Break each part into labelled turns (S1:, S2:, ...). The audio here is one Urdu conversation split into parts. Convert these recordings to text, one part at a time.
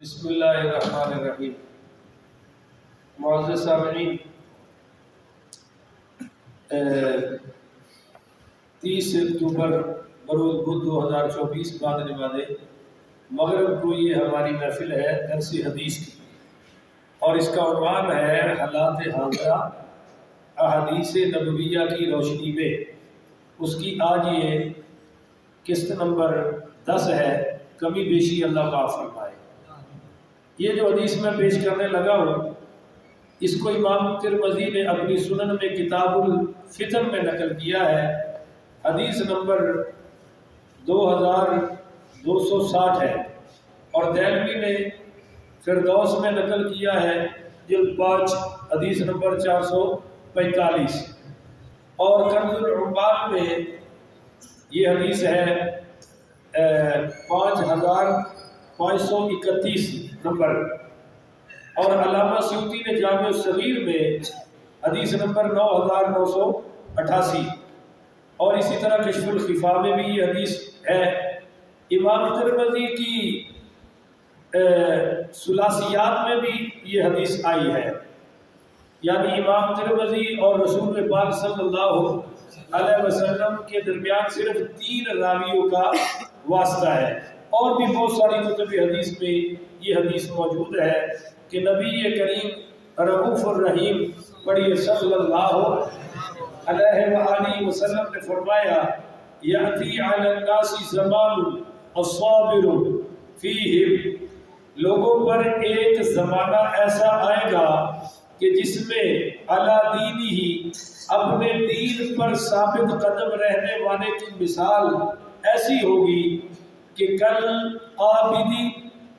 S1: بسم اللہ الرحمن الرحیم۔ معزز سامعین، 30 اکتوبر بروز بدھ 2024 بعد نماز مغرب کو یہ ہماری محفل ہے درس حدیث کی، اور اس کا عنوان ہے حالات حاضرہ احادیث نبویہ کی روشنی میں۔ اس کی آج یہ قسط نمبر 10 ہے۔ کمی بیشی اللہ معاف فرمائے۔ یہ جو حدیث میں پیش کرنے لگا ہوں، اس کو امام ترمذی نے اپنی سنن میں کتاب الفتن میں نقل کیا ہے۔ حدیث نمبر 2260 ہے، اور دہلوی نے فردوس میں نقل کیا ہے جلد 5 حدیث نمبر 445، اور کنز العمال میں یہ حدیث ہے 5531 نمبر، اور علامہ سیوطی نے جامع الصغیر میں حدیث نمبر 9988، اور اسی طرح کشف الخفا میں بھی یہ حدیث ہے۔ امام ترمذی کی ثلاثیات میں بھی یہ حدیث آئی ہے، یعنی امام ترمذی اور رسول پاک صلی اللہ علیہ وسلم کے درمیان صرف 3 راویوں کا واسطہ ہے، اور بھی بہت ساری کتب حدیث میں یہ حدیث موجود ہے کہ نبی کریم رؤوف الرحیم پڑھیے صلی اللہ علیہ وآلہ وسلم نے فرمایا، یأتی علی الناس زمان الصابر فیہم، لوگوں پر ایک زمانہ ایسا آئے گا کہ جس میں علی دینی ہی، اپنے دین پر ثابت قدم رہنے والے کی مثال ایسی ہوگی کہ کل عابدی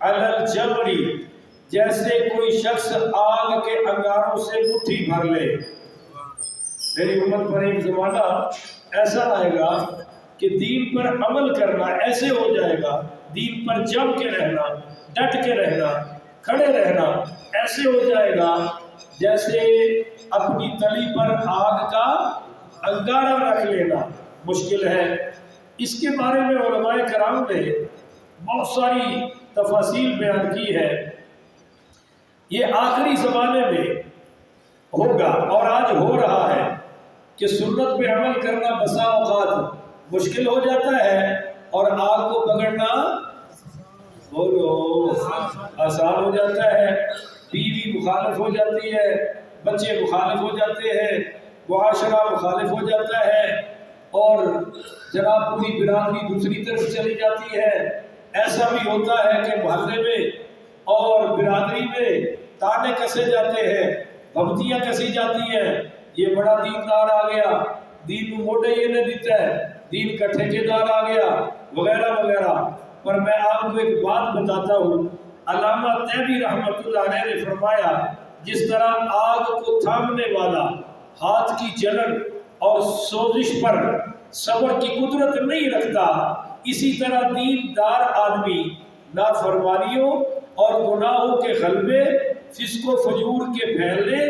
S1: علی الجمری، جیسے کوئی شخص آگ کے انگاروں سے مٹھی بھر لے۔ میری امت پر ایک زمانہ ایسا آئے گا کہ دین پر عمل کرنا ایسے ہو جائے گا، دین پر جم کے رہنا، ڈٹ کے رہنا، کھڑے رہنا ایسے ہو جائے گا جیسے اپنی تلی پر آگ کا انگارہ رکھ لینا مشکل ہے۔ اس کے بارے میں علماء کرام نے بہت ساری تفاصیل بیان کی ہے۔ یہ آخری زمانے میں ہوگا، اور آج ہو رہا ہے کہ سنت پہ عمل کرنا بسا اوقات مشکل ہو جاتا ہے، اور آگ کو پکڑنا آسان ہو جاتا ہے۔ بیوی مخالف ہو جاتی ہے، بچے مخالف ہو جاتے ہیں، معاشرہ مخالف ہو جاتا ہے، اور جناب پوری برادری دوسری طرف چلی جاتی ہے۔ ایسا بھی ہوتا ہے کہ محلے میں اور برادری میں تانے کسے جاتے ہیں، بھمتیاں کسی جاتی ہیں، یہ بڑا دیندار آ گیا، دین کو موٹے یہ نہ دیتا ہے، دین کا ٹھیکیدار آ گیا، وغیرہ وغیرہ۔ پر میں آپ کو ایک بات بتاتا ہوں، علامہ طیبی رحمۃ اللہ علیہ نے فرمایا، جس طرح آگ کو تھامنے والا ہاتھ کی جلن اور سوزش پر صبر کی قدرت نہیں رکھتا، اسی طرح دیندار آدمی نافرمانیوں اور گناہوں کے غلبے، فسق و فجور کے پھیلنے،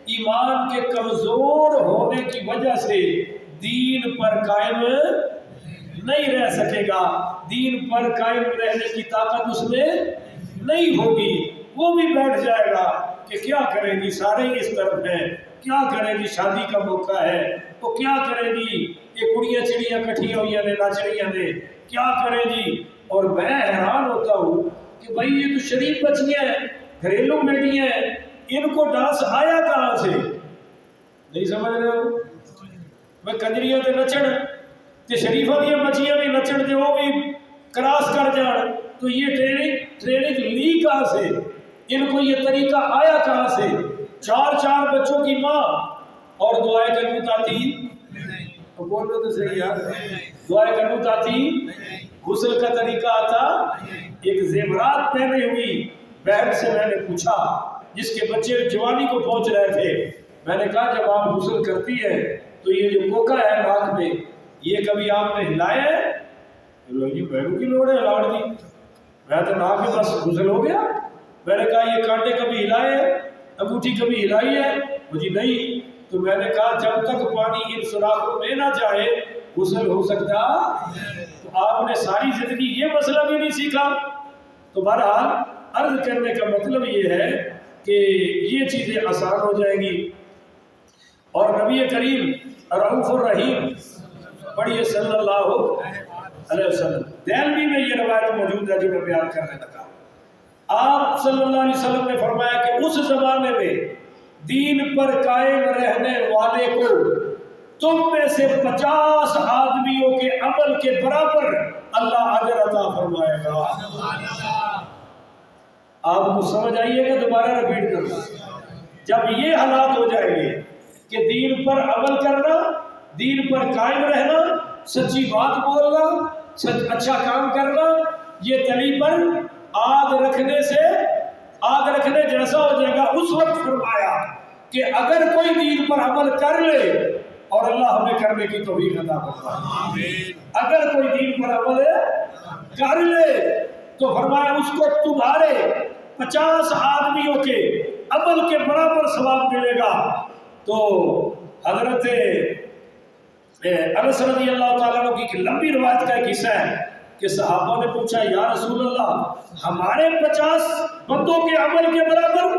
S1: ایمان کے کمزور ہونے کی وجہ سے دین پر قائم نہیں رہ سکے گا، دین پر قائم رہنے کی طاقت اس میں نہیں ہوگی۔ وہ بھی بیٹھ جائے گا کہ کیا کرے گی، سارے ہی اس طرف ہیں، کیا کرے گی، شادی کا موقع ہے، وہ کیا کرے گی، یہ کڑیاں چڑیاں کٹھیاں ہوئی نے، ناچڑیاں نے، کیا کرے گی۔ اور میں حیران ہوتا ہوں کہ بھائی یہ تو شریف بچیاں ہیں، گھریلو بیٹیاں ہیں، ان کو ڈانس آیا کہاں سے؟ نہیں سمجھ رہے ہو؟ میں کنجریاں تے نچن تے شریفہ دیاں بچیاں بھی نچن تے وہ بھی کراس کر جان، تو یہ ٹریننگ لی کہاں سے؟ ان کو یہ طریقہ آیا کہاں سے؟ 4 بچوں کی ماں، اور دعائیں کرنی آتی، تو بول رہے تو صحیح یار، دعائیں کرنی آتی، غسل کا طریقہ آتا۔ ایک زیورات پہنے ہوئی بہن سے میں نے پوچھا، جس کے بچے جوانی کو پہنچ رہے تھے، میں نے کہا جب آپ غسل کرتی ہے تو یہ جو کوکا ہے ناک میں، یہ کبھی آپ نے ہلایا ہے؟ جی بہنوں کی لوڑ ہے لاڑ دی، میں تو ناک میں بس غسل ہو گیا۔ میں نے کہا یہ کانٹے کبھی ہلائے ہیں، انگوٹھی کبھی ہلائی ہے؟ مجھے نہیں۔ تو میں نے کہا جب تک پانی ان سوراخوں میں نہ جائے غسل ہو سکتا؟ تو آپ نے ساری زندگی یہ مسئلہ بھی نہیں سیکھا۔ تو بہرحال عرض کرنے کا مطلب یہ ہے کہ یہ چیزیں آسان ہو جائیں گی. اور نبی کریم رؤوف الرحیم پڑھیے صلی اللہ علیہ وسلم. دہلوی میں یہ روایت موجود ہے جو میں بیان کرنے لگا. آپ صلی اللہ علیہ وسلم نے فرمایا کہ اس زمانے میں دین پر قائم رہنے والے کو تم میں سے 50 آدمیوں کے عمل کے برابر اللہ اجر عطا فرمائے گا. آپ کو سمجھ آئیے گا, دوبارہ رپیٹ کرنا. جب یہ حالات ہو جائیں گے کہ دین پر عمل کرنا, دین پر قائم رہنا, سچی بات بولنا, اچھا کام کرنا, یہ تلی پر آگ رکھنے جیسا ہو جائے گا. اس وقت فرمایا کہ اگر کوئی دین پر عمل کر لے, اور اللہ ہمیں کرنے کی توفیق عطا فرمائے, اگر کوئی دین پر عمل کر لے تو فرمایا اس کو تمہارے 50 آدمیوں کے عمل کے برابر ثواب ملے گا. تو حضرت انس رضی اللہ تعالیٰ عنہ کی ایک لمبی روایت کا ایک حصہ ہے کہ صحابہ نے پوچھا یا رسول اللہ ہمارے 50 بندوں کے عمل کے برابر؟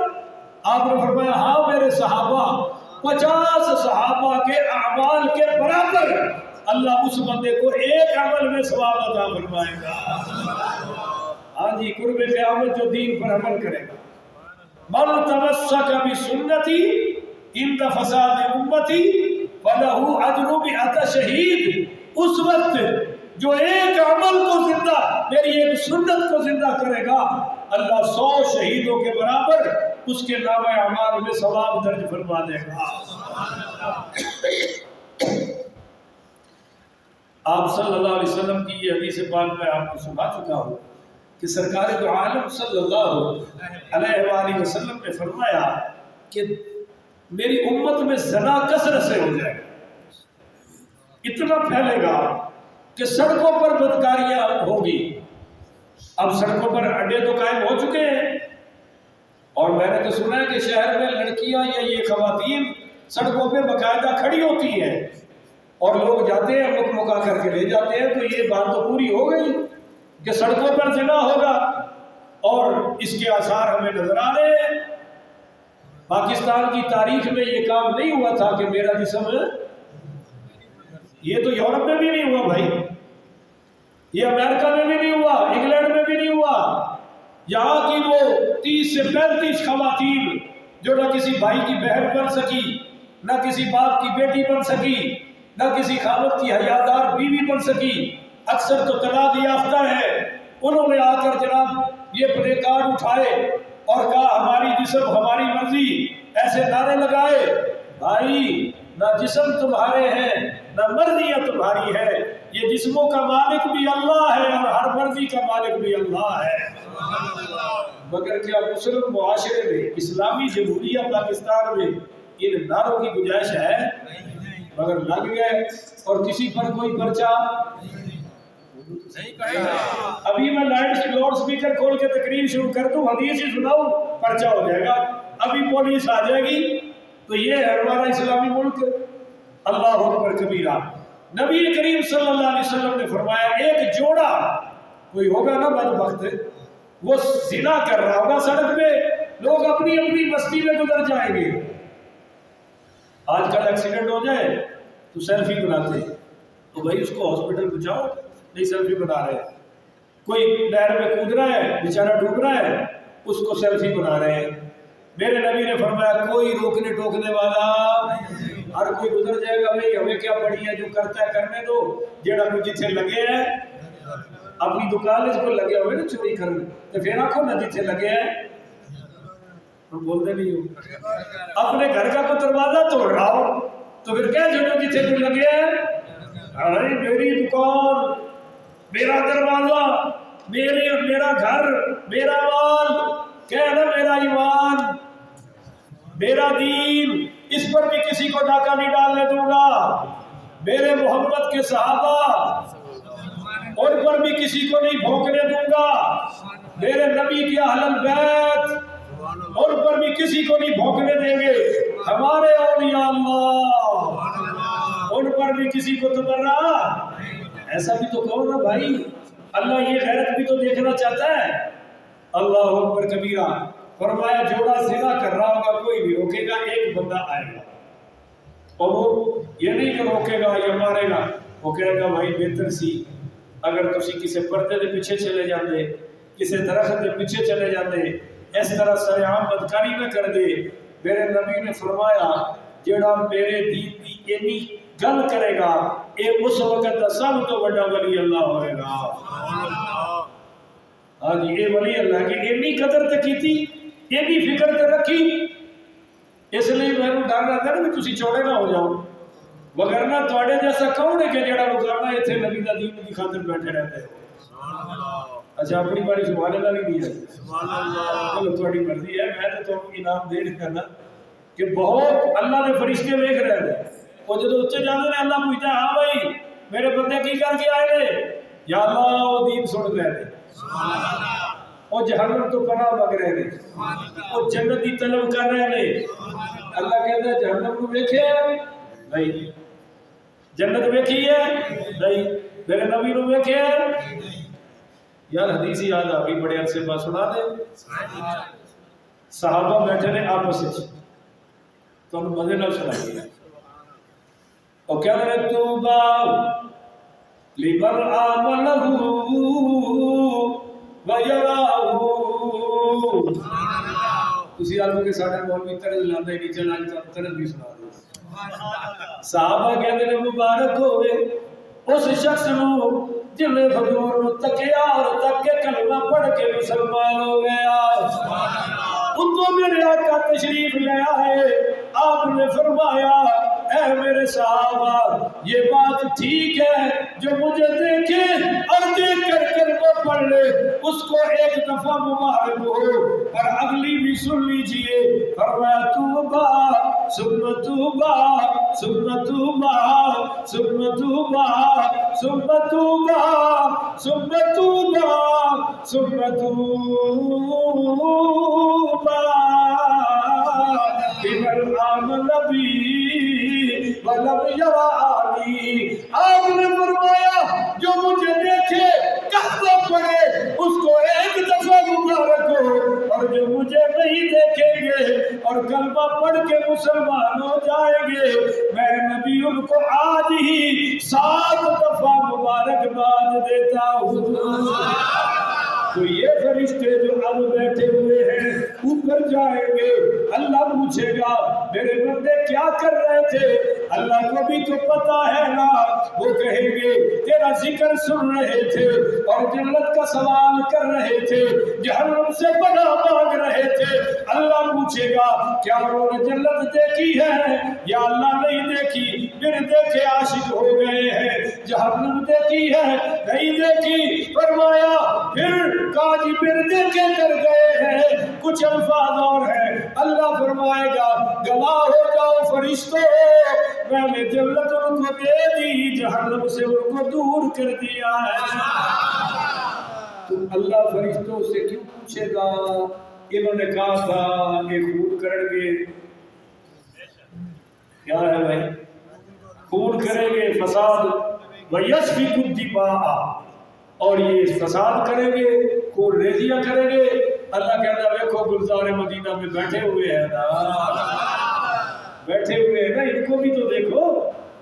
S1: آپ نے فرمایا ہاں میرے صحابہ 50 صحابہ کے اعمال کے برابر اللہ اس بندے کو ایک عمل میں ثواب عطا فرمائے گا. ہاں جی, قرب قیامت جو دین پر عمل کرے گا. من تمسک بسنتی عند فساد امتی فلہ اجر 100 شہید. اس وقت جو ایک عمل کو زندہ, میری ایک سنت کو زندہ کرے گا, اللہ 100 شہیدوں کے برابر اس کے نامہ اعمال میں ثواب درج فرما دے گا. آپ صلی اللہ علیہ وسلم کی یہ حدیث پاک میں آپ کو سنا چکا ہوں کہ سرکار دو عالم صلی اللہ علیہ وآلہ وسلم نے فرمایا کہ میری امت میں زنا کثرت سے ہو جائے گا, اتنا پھیلے گا کہ سڑکوں پر بدکاریاں ہوگی. اب سڑکوں پر اڈے تو قائم ہو چکے ہیں, اور میں نے تو سنا ہے کہ شہر میں لڑکیاں یا یہ خواتین سڑکوں پہ باقاعدہ کھڑی ہوتی ہیں اور لوگ جاتے ہیں مکمکا کر کے لے جاتے ہیں. تو یہ بات تو پوری ہو گئی کہ سڑکوں پر زنا ہوگا, اور اس کے آثار ہمیں نظر آ رہے ہیں. پاکستان کی تاریخ میں یہ کام نہیں ہوا تھا کہ میرا جسم, یہ تو یورپ میں بھی نہیں ہوا بھائی, یہ امریکہ میں بھی نہیں ہوا, انگلینڈ میں بھی نہیں ہوا. یہاں کی وہ 30 سے 35 خواتین جو نہ کسی بھائی کی بہن بن سکی, نہ کسی باپ کی بیٹی بن سکی, نہ کسی خاوند کی حیادار بیوی بن سکی, اکثر تو طلاق یافتہ ہے, انہوں نے آ کر جناب یہ پلے کارڈ اٹھائے اور کہا ہماری جسم ہماری مرضی, ایسے نعرے لگائے. بھائی نہ جسم تمہارے ہیں نہ مرضیاں تمہاری ہے, یہ جسموں کا مالک بھی اللہ ہے اور ہر مرضی کا مالک بھی اللہ ہے. مگر کیا مسلم معاشرے میں, اسلامی جمہوریہ پاکستان میں ان نعروں کی گنجائش ہے؟ مگر لگ گئے اور کسی پر کوئی پرچہ نہیں کہے گا. ابھی میں لاؤڈ سپیکر کھول کے تقریر شروع کر دوں, حدیث ہی سناؤں, پرچہ ہو جائے گا. ابھی پولیس آ جائے گی. تو یہ ہے ہمارا اسلامی ملک. اللہ اکبر کبیرہ. نبی کریم صلی اللہ علیہ وسلم نے فرمایا ایک جوڑا کوئی ہوگا نا بدبخت, وہ زنا کر رہا ہوگا سڑک پہ, لوگ اپنی اپنی بستی میں گزر جائیں گے. آج کل ایکسیڈنٹ ہو جائے تو سیلفی بناتے ہیں, تو بھائی اس کو ہاسپٹل پہنچاؤ, نہیں سیلفی بنا رہے ہیں. کوئی نہر میں کود رہا ہے, بیچارہ ڈوب رہا ہے, اس کو سیلفی بنا رہے ہیں. میرے نبی نے فرمایا کوئی روکنے ٹوکنے والا, ہر کوئی گزر جائے گا. بھائی ہمیں کیا پڑی ہے, جو کرتا ہے کرنے دو. جیڑا کوئی جتھے لگے ہے اپنی دکان اس کو لگے ہوئے نا چوری کرنے, تو پھر آنکھوں نہ جتھے لگے ہے, بولتے نہیں ہو. اپنے گھر کا کوئی دروازہ توڑ رہا ہو تو پھر کیا جو جتھے کوئی لگے ہے, ارے میری دکان, میرا دروازہ, میرا گھر, میرا مال, کہنا میرا ایمان, میرا دین, اس پر بھی کسی کو ڈاکہ نہیں ڈالنے دوں گا. میرے محمد کے صحابہ, ان پر بھی کسی کو نہیں بھونکنے دوں گا. میرے نبی کے اہل البیت, ان پر بھی کسی کو نہیں بھونکنے دیں گے. ہمارے اولیاء اللہ, ان پر بھی کسی کو تبرہ. ایسا بھی تو کہو نا بھائی, اللہ یہ غیرت بھی تو دیکھنا چاہتا ہے. اللہ اکبر کبیرہ. فرمایا جوڑا زنا کر رہا ہوگا کوئی نہیں روکے گا, ایک بندہ آئے گا اور وہ یہ نہیں کہ روکے گا یا مارے گا, وہ کہے گا بھائی بہتر سی اگر تسی کسی پردے دے پیچھے چلے جاندے, کسی درخت دے پیچھے چلے جاندے, اس طرح سرعام بدکاری نہ کر دے. میرے نبی نے فرمایا جیڑا میرے دین دی اینی گل کرے گا اے اس وقت دا سب تو بڑا ولی اللہ ہوئے گا. ہاں جی, اے ولی اللہ کی اینی قدر تے کیتی, اینی فکر تے رکھی, اس لیے میں ڈر رہتا ہے کہ تسی چوڑے نہ ہو جاؤ, وگرنہ تواڈے جیسا کون ہے کہ جڑا روزانہ ایتھے نبی دا دین دی خاطر بیٹھے رہتے ہیں. اچھا اپنی باری سبحان اللہ نہیں دی ہے, سبحان اللہ, چلو تواڈی مرضی ہے, میں تو تم انعام دے رہا نا کہ بہت اللہ دے فرشتے ویکھ رہے ہیں, وہ جدوں اچھے جاندے نے اللہ پوچھتا ہے ہاں بھائی میرے بندے کی کر کے آئے نے, یا اللہ وہ دین سن رہے ہیں, سبحان اللہ, وہ جہنم تو پناہ مانگ رہے ہیں, وہ جنت کی طلب کر رہے ہیں. اللہ کہتا ہے جہنم کو دیکھے نہیں, جنت دیکھی ہے نہیں, میرے نبی کو دیکھے. یار حدیث یاد آ گئی, بڑے عرصے بعد سنا دے. صحابہ بیٹھے نے آپس میں, تو انہوں مزے نہ سنائیے, اور کیا رہے توبہ لمن آمنہ ویراہ. اسی آدمی کے ساتھ مولوی طرز لاندے نہیں چلا, طرز بھی سنا دے. صحابہ کہتے ہیں مبارک ہوئے اس شخص نو جن نے حضور نو تکیا اور تک کے کلمہ پڑھ کے مسلمان ہو گیا. ان کو میرے آقا تشریف لے آئے, آپ نے فرمایا اے میرے صحابہ یہ بات ٹھیک ہے جو مجھے دیکھے اور دیکھ کر کلمہ پڑھ لے اس کو ایک دفعہ مبارک ہو, اور اگلی بھی سن لیجئے. فرمایا توبہ ثم توبہ ثم توبہ ثم توبہ ثم توبہ ثم توبہ ثم توبہ لمن آمن بی ولم یرانی. آپ نے فرمایا جو مجھے دیکھے کلمہ پڑھے اس کو ایک دفعہ مبارک ہو, اور جو مجھے نہیں دیکھیں گے اور کلمہ پڑھ کے مسلمان ہو جائیں گے میں نبی ان کو آج ہی 7 دفعہ مبارکباد دیتا ہوں. تو یہ فرشتے جو اب بیٹھے ہوئے ہیں اوپر جائیں گے, اللہ پوچھے گا میرے بندے کیا کر رہے تھے, اللہ کو بھی تو پتا ہے نا. وہ کہیں گے تیرا ذکر سن رہے تھے اور جنت کا سوال کر رہے تھے, جہنم سے پناہ مانگ رہے تھے. اللہ پوچھے گا کیا انہوں نے جنت دیکھی ہے, یا اللہ نہیں دیکھی, پھر دیکھے عاشق ہو گئے ہیں. جہنم دیکھی ہے نہیں دیکھی, فرمایا پھر کاجی پھر دیکھے کر گئے ہیں. کچھ الفاظ اور ہیں, اللہ فرمائے گا گواہ ہو جاؤ فرشتوں میں نے جنت ان کو دے دی, جہنم سے ان کو دور کر دیا ہے. تو اللہ فرشتوں سے کیوں پوچھے گا, انہوں نے کہا تھا کہ خون کریں گے, کیا ہے بھائی, خون کریں گے, فساد وَيَسْفِكُ الدِّمَاءَ, اور یہ فساد کریں گے, خون ریزیاں کریں گے. اللہ کہتا ہے دیکھو گلزار مدینہ میں بیٹھے ہوئے ہیں نا, بیٹھے ہوئے ہیں نا, ان کو بھی تو دیکھو.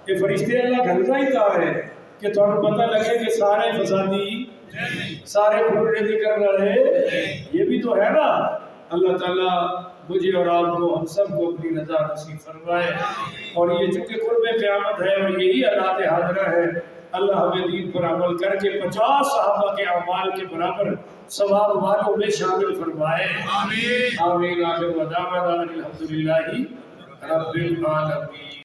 S1: یہ فرشتے اللہ گھلتا ہی تھا ہے کہ تمہیں پتہ لگے کہ سارے فسادی, سارے خون ریزی کرنے والے یہ بھی تو ہے نا. اللہ تعالیٰ مجھے اور آپ کو ہم سب کو اپنی رضا نصیب فرمائے. اور یہ چونکہ قرب قیامت ہے اور یہی حالات حاضرہ ہے, اللہ ہمیں دین پر عمل کر کے 50 صحابہ کے اعمال کے برابر ثواب والوں میں شامل فرمائے. آمین. آمین. آخر دعوانا الحمدللہ رب العالمین.